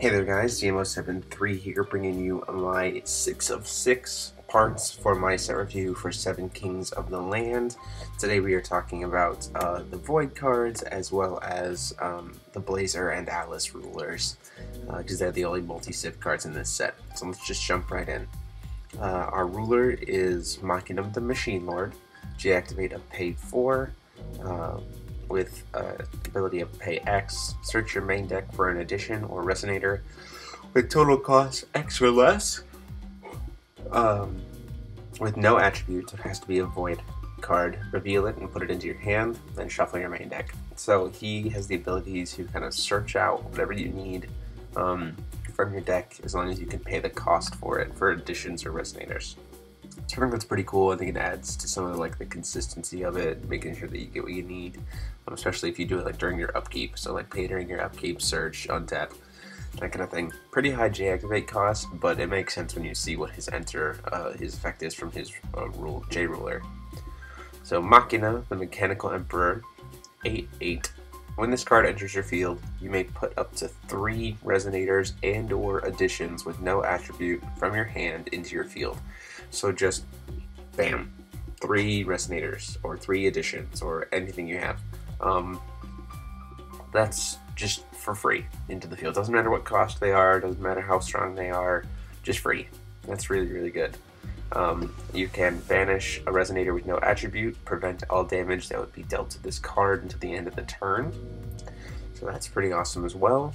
Hey there guys, DMO73 here, bringing you my 6 of 6 parts for my set review for 7 Kings of the Land. Today we are talking about the Void cards as well as the Blazer and Alice rulers, because they're the only multi-civ cards in this set. So let's just jump right in. Our ruler is Machina the Machine Lord. Deactivate a pay 4. With ability of pay X, search your main deck for an addition or resonator with total cost X or less. With no attributes, it has to be a void card. Reveal it and put it into your hand, then shuffle your main deck. So he has the ability to kind of search out whatever you need from your deck, as long as you can pay the cost for it for additions or resonators. So I think that's pretty cool. I think it adds to some of the consistency of it, making sure that you get what you need, especially if you do it during your upkeep. So pay during your upkeep, search, untap, that kind of thing. Pretty high J-activate cost, but it makes sense when you see what his effect is from his J ruler. So Machina, the Mechanical Emperor, 8/8. When this card enters your field, you may put up to 3 resonators and or additions with no attribute from your hand into your field. So just bam, 3 resonators or 3 additions or anything you have. That's just for free into the field. Doesn't matter what cost they are, doesn't matter how strong they are, just free. That's really, really good. You can banish a resonator with no attribute, prevent all damage that would be dealt to this card until the end of the turn. So that's pretty awesome as well.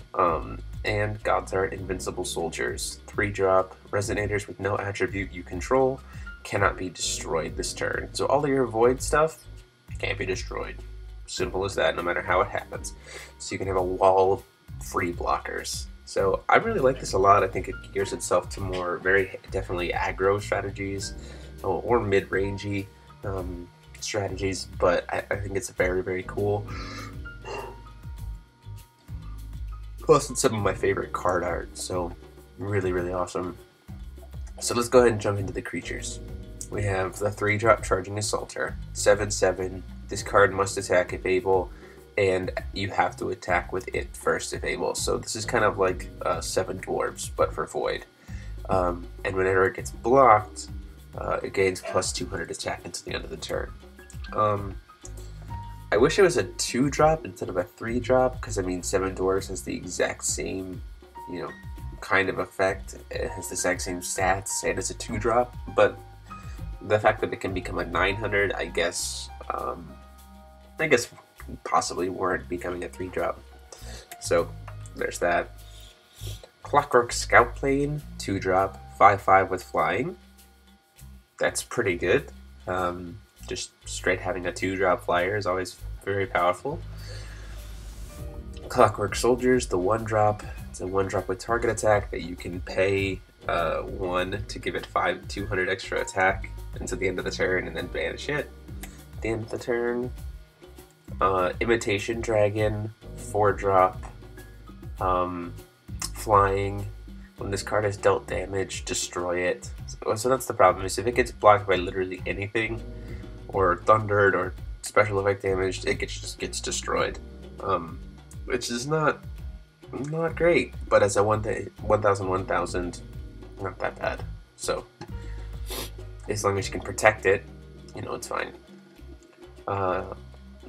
And Gods Art Invincible Soldiers, 3-drop resonators with no attribute you control cannot be destroyed this turn. So all of your void stuff can't be destroyed. Simple as that, no matter how it happens. So you can have a wall of free blockers. So I really like this a lot. I think it gears itself to more very definitely aggro strategies or mid-rangey strategies, but I think it's very, very cool. Plus it's some of my favorite card art, so really, really awesome. So let's go ahead and jump into the creatures. We have the 3-drop Charging Assaulter, 7/7. This card must attack if able, and you have to attack with it first if able. So this is kind of like 7 Dwarves, but for Void. And whenever it gets blocked, it gains plus 200 attack until the end of the turn. I wish it was a 2-drop instead of a 3-drop, because I mean 7 Dwarves has the exact same, kind of effect. It has the exact same stats, and it's a 2-drop, but the fact that it can become a 900, I guess possibly warrant becoming a 3-drop. So there's that. Clockwork Scout Plane, 2-drop, 5/5 with flying. That's pretty good. Just straight having a 2-drop flyer is always very powerful. Clockwork Soldiers, the 1-drop. It's a 1-drop with target attack that you can pay 1 to give it 200 extra attack until the end of the turn and then banish it at the end of the turn. Imitation Dragon, 4-drop, flying. When this card has dealt damage, destroy it. So that's the problem, is if it gets blocked by literally anything, or thundered, or special effect damage, it just gets destroyed. Which is not great, but as a 1,000, not that bad. So as long as you can protect it, it's fine.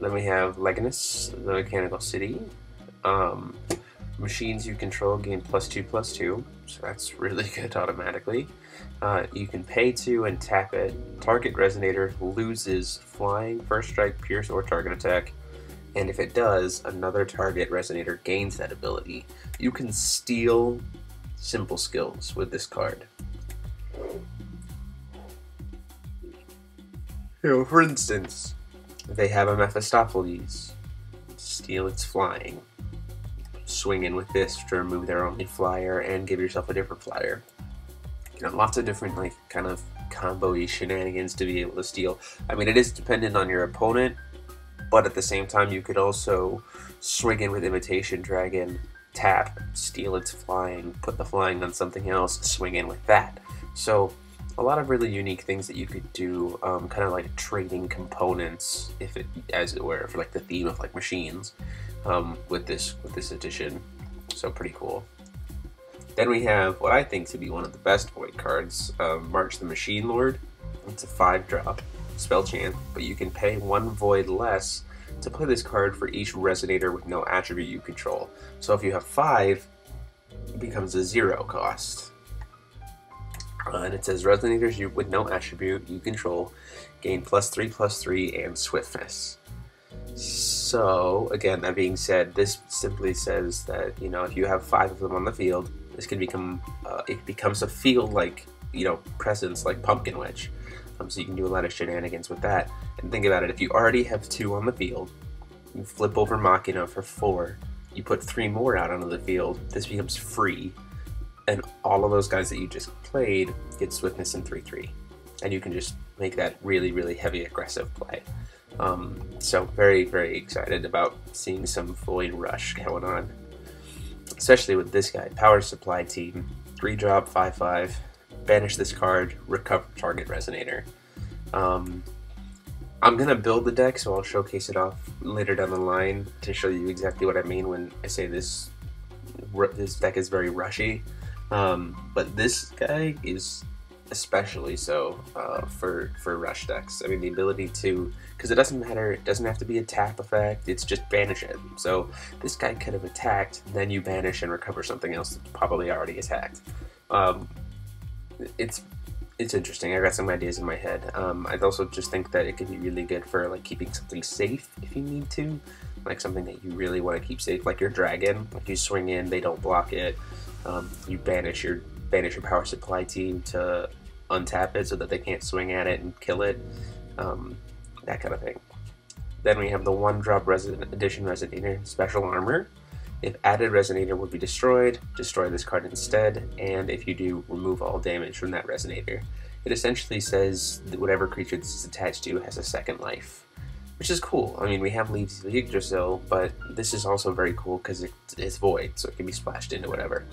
Then we have Leganus, the Mechanical City. Machines you control gain +2/+2, so that's really good automatically. You can pay 2 and tap it. Target resonator loses flying, first strike, pierce, or target attack. And if it does, another target resonator gains that ability. You can steal simple skills with this card. For instance, they have a Mephistopheles. Steal its flying. Swing in with this to remove their only flyer and give yourself a different flyer. Lots of different kind of combo-y shenanigans to be able to steal. I mean, it is dependent on your opponent, but at the same time you could also swing in with Imitation Dragon, tap, steal its flying, put the flying on something else, swing in with that. So a lot of really unique things that you could do, kind of like trading components, as it were, for the theme of machines, with this edition. So pretty cool. Then we have what I think to be one of the best void cards, March the Machine Lord. It's a 5-drop spell chant, but you can pay 1 void less to play this card for each resonator with no attribute you control. So if you have 5, it becomes a 0 cost. And it says resonators with no attribute you control gain +3/+3 and swiftness. So again, that being said, this simply says that, you know, if you have 5 of them on the field, this can become it becomes a field like, you know, presence like Pumpkin Witch. So you can do a lot of shenanigans with that. And think about it, if you already have 2 on the field, you flip over Machina for 4, you put 3 more out onto the field, this becomes free, and all of those guys that you just played get swiftness and 3/3. And you can just make that really, really heavy aggressive play. So very, very excited about seeing some Void Rush going on. Especially with this guy, Power Supply Team, 3-drop, 5/5, banish this card, recover target resonator. I'm gonna build the deck, so I'll showcase it off later down the line to show you exactly what I mean when I say this deck is very rushy. But this guy is especially so for rush decks. I mean, the ability to, because it doesn't matter, it doesn't have to be a tap effect, it's just banish it. So this guy could have attacked, then you banish and recover something else that's probably already attacked. It's interesting. I got some ideas in my head. I also just think that it could be really good for like keeping something safe if you need to, like something that you really want to keep safe, like your dragon. Like you swing in, they don't block it. You banish your Power Supply Team to untap it so that they can't swing at it and kill it. That kind of thing. Then we have the 1-drop Edition Resonator, Special Armor. If added resonator would be destroyed, destroy this card instead, and if you do, remove all damage from that resonator. It essentially says that whatever creature this is attached to has a second life, which is cool. I mean, we have Leaves of Yggdrasil, but this is also very cool because it's void, so it can be splashed into whatever.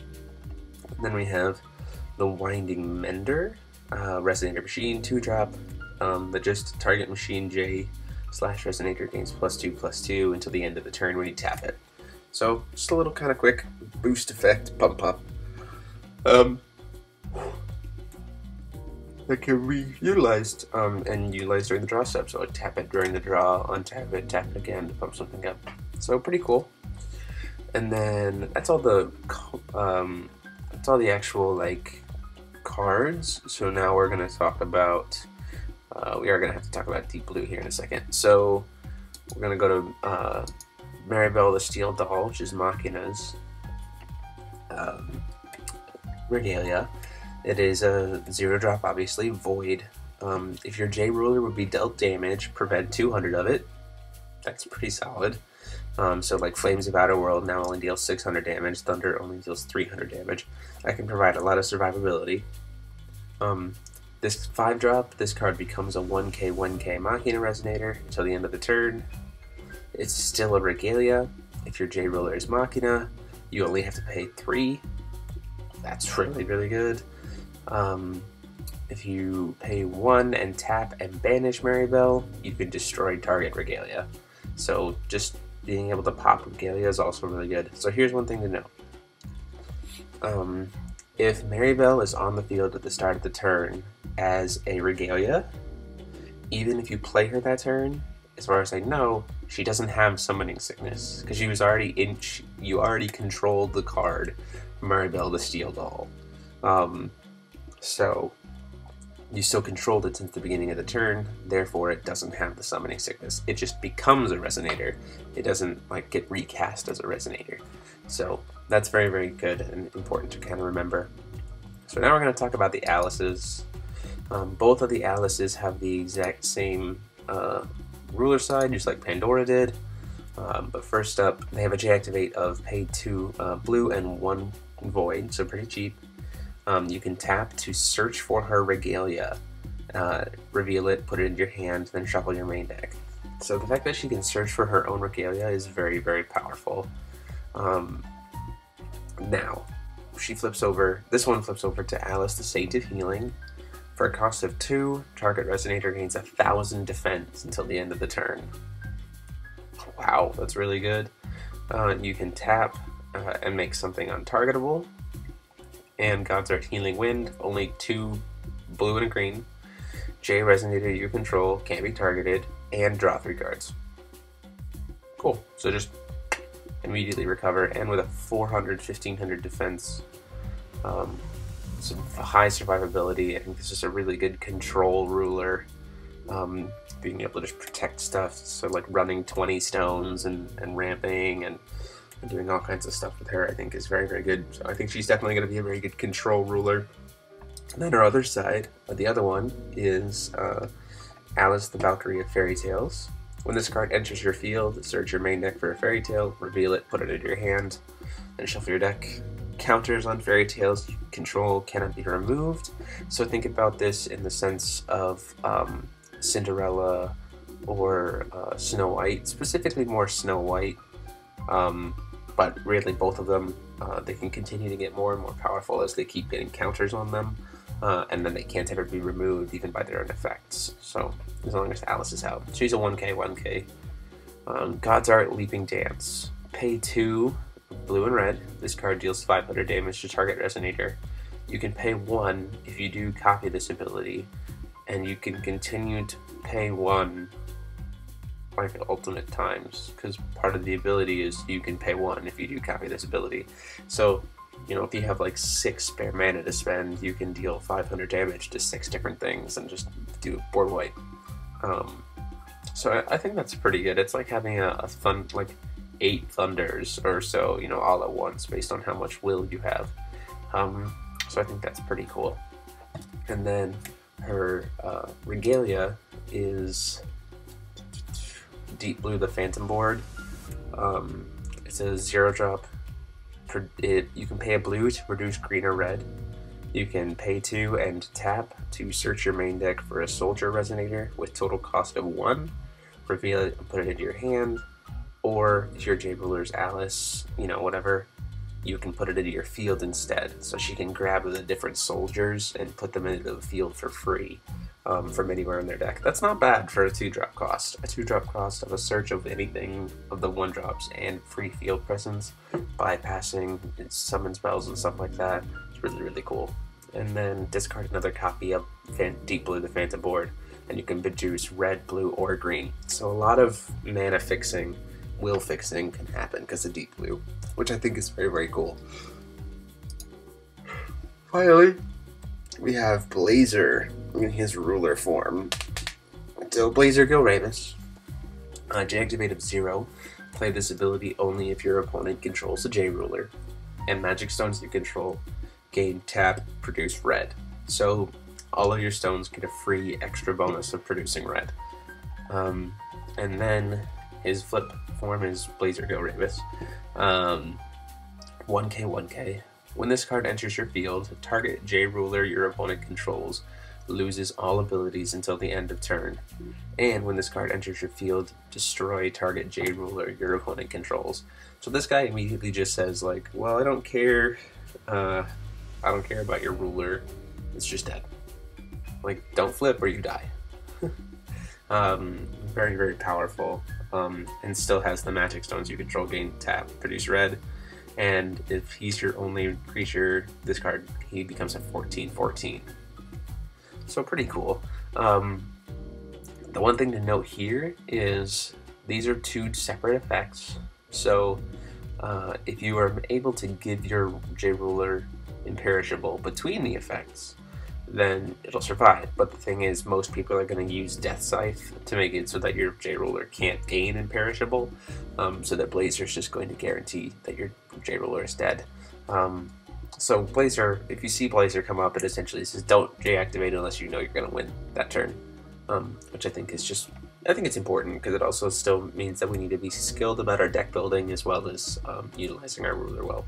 And then we have the Winding Mender, Resonator Machine, 2-drop, that just target machine J/resonator gains +2/+2 until the end of the turn when you tap it. So, just a little kind of quick boost effect, pump up. That can be utilized and utilized during the draw step. So, tap it during the draw, untap it, tap it again to pump something up. So, pretty cool. And then that's all the actual like cards. So now we're gonna talk about. We are gonna have to talk about Deep Blue here in a second. So we're gonna go to Maribel the Steel Doll, which is Machina's regalia. It is a 0-drop, obviously, void. If your J ruler would be dealt damage, prevent 200 of it. That's pretty solid. So like Flames of Outer World now only deals 600 damage, Thunder only deals 300 damage. That can provide a lot of survivability. This 5-drop, this card becomes a 1k Machina Resonator until the end of the turn. It's still a regalia. If your J ruler is Machina, you only have to pay 3. That's really, really good. If you pay 1 and tap and banish Maribel, you can destroy target regalia. So just being able to pop regalia is also really good. So here's one thing to know. If Maribel is on the field at the start of the turn as a regalia, even if you play her that turn, as far as I know, she doesn't have summoning sickness because she was already in. You already controlled the card, Maribel the Steel Doll. So you still controlled it since the beginning of the turn. Therefore, it doesn't have the summoning sickness. It just becomes a resonator. It doesn't like get recast as a resonator. So that's very, very good and important to kind of remember. So now we're going to talk about the Alices. Both of the Alices have the exact same ruler side, just like Pandora did. But first up, they have a J-activate of pay 2 blue and 1 void, so pretty cheap. You can tap to search for her regalia, reveal it, put it in your hand, then shuffle your main deck. So the fact that she can search for her own regalia is very, very powerful. Now, she flips over, this one flips over to Alice, the Saint of Healing. For a cost of 2, target resonator gains 1,000 defense until the end of the turn. Wow, that's really good. You can tap and make something untargetable. and God's Art Healing Wind, only 2 blue and a green. J Resonator you control, can't be targeted, and draw 3 cards. Cool, so just immediately recover, and with a 400, 1500 defense, some high survivability. I think this is a really good control ruler. Being able to just protect stuff, so like running 20 stones and ramping and doing all kinds of stuff with her, I think is very, very good. So I think she's definitely going to be a very good control ruler. And then our other side, the other one, is Alice the Valkyrie of Fairy Tales. When this card enters your field, search your main deck for a fairy tale, reveal it, put it into your hand, then shuffle your deck. Counters on fairy tales you control cannot be removed. So think about this in the sense of Cinderella or Snow White, specifically more Snow White, but really both of them, they can continue to get more and more powerful as they keep getting counters on them, and then they can't ever be removed even by their own effects. So as long as Alice is out, she's a 1k. God's Art Leaping Dance. Pay 2 blue and red. This card deals 500 damage to target resonator. You can pay 1 if you do copy this ability, and you can continue to pay 1 like ultimate times, because part of the ability is you can pay 1 if you do copy this ability. So, you know, if you have like 6 spare mana to spend, you can deal 500 damage to 6 different things and just do board wipe. So I think that's pretty good. It's like having a fun, like 8 thunders or so, you know, all at once based on how much will you have. So I think that's pretty cool. And then her regalia is Deep Blue the Phantom board. It's a 0-drop. You can pay a blue to produce green or red. You can pay 2 and tap to search your main deck for a soldier resonator with total cost of 1. Reveal it and put it into your hand. Or if your J Ruler's Alice, you know, whatever, you can put it into your field instead. So she can grab the different soldiers and put them into the field for free from anywhere in their deck. That's not bad for a 2-drop cost. A 2-drop cost of a search of anything of the 1-drops and free field presence, bypassing summon spells and stuff like that. It's really, really cool. And then discard another copy of Deep Blue the Phantom board, and you can produce red, blue, or green. So a lot of mana fixing, will fixing can happen because of Deep Blue, which I think is very, very cool. Finally, we have Blazer in his ruler form. So Blazer Gilramus, J activate of 0. Play this ability only if your opponent controls a J Ruler, and magic stones you control gain tap, produce red. So all of your stones get a free extra bonus of producing red. And then his flip form is Blazer Gilramus. 1k. When this card enters your field, target J Ruler your opponent controls loses all abilities until the end of turn. And when this card enters your field, destroy target J Ruler your opponent controls. So this guy immediately just says like, well, I don't care about your ruler, it's just dead. Like, don't flip or you die. Very, very powerful, and still has the magic stones you control gain tap, produce red, and if he's your only creature, this card, he becomes a 14/14. So pretty cool. The one thing to note here is these are 2 separate effects, so if you are able to give your J Ruler imperishable between the effects, then it'll survive. But the thing is, most people are going to use Death Scythe to make it so that your J Ruler can't gain imperishable, so that Blazer's just going to guarantee that your J Ruler is dead. So Blazer, if you see Blazer come up, it essentially says don't J activate unless you know you're going to win that turn, which I think is just, I think it's important because it also still means that we need to be skilled about our deck building as well as utilizing our ruler well.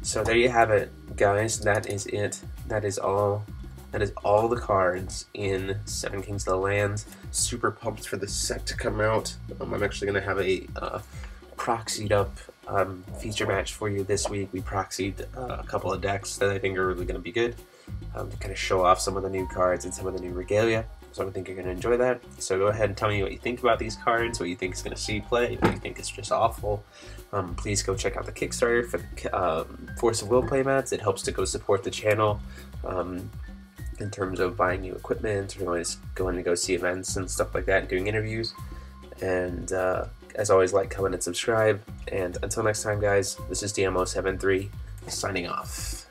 So there you have it, guys. That is it. That is all the cards in Seven Kings of the Lands. Super pumped for the set to come out. I'm actually going to have a proxied up feature match for you this week. We proxied a couple of decks that I think are really going to be good to kind of show off some of the new cards and some of the new regalia. So I think you're going to enjoy that. So go ahead and tell me what you think about these cards, what you think is going to see play, what you think is just awful. Please go check out the Kickstarter for Force of Will playmats. It helps to go support the channel in terms of buying new equipment, or going to go see events and stuff like that, and doing interviews. And as always, like, comment, and subscribe. And until next time, guys, this is DMO73 signing off.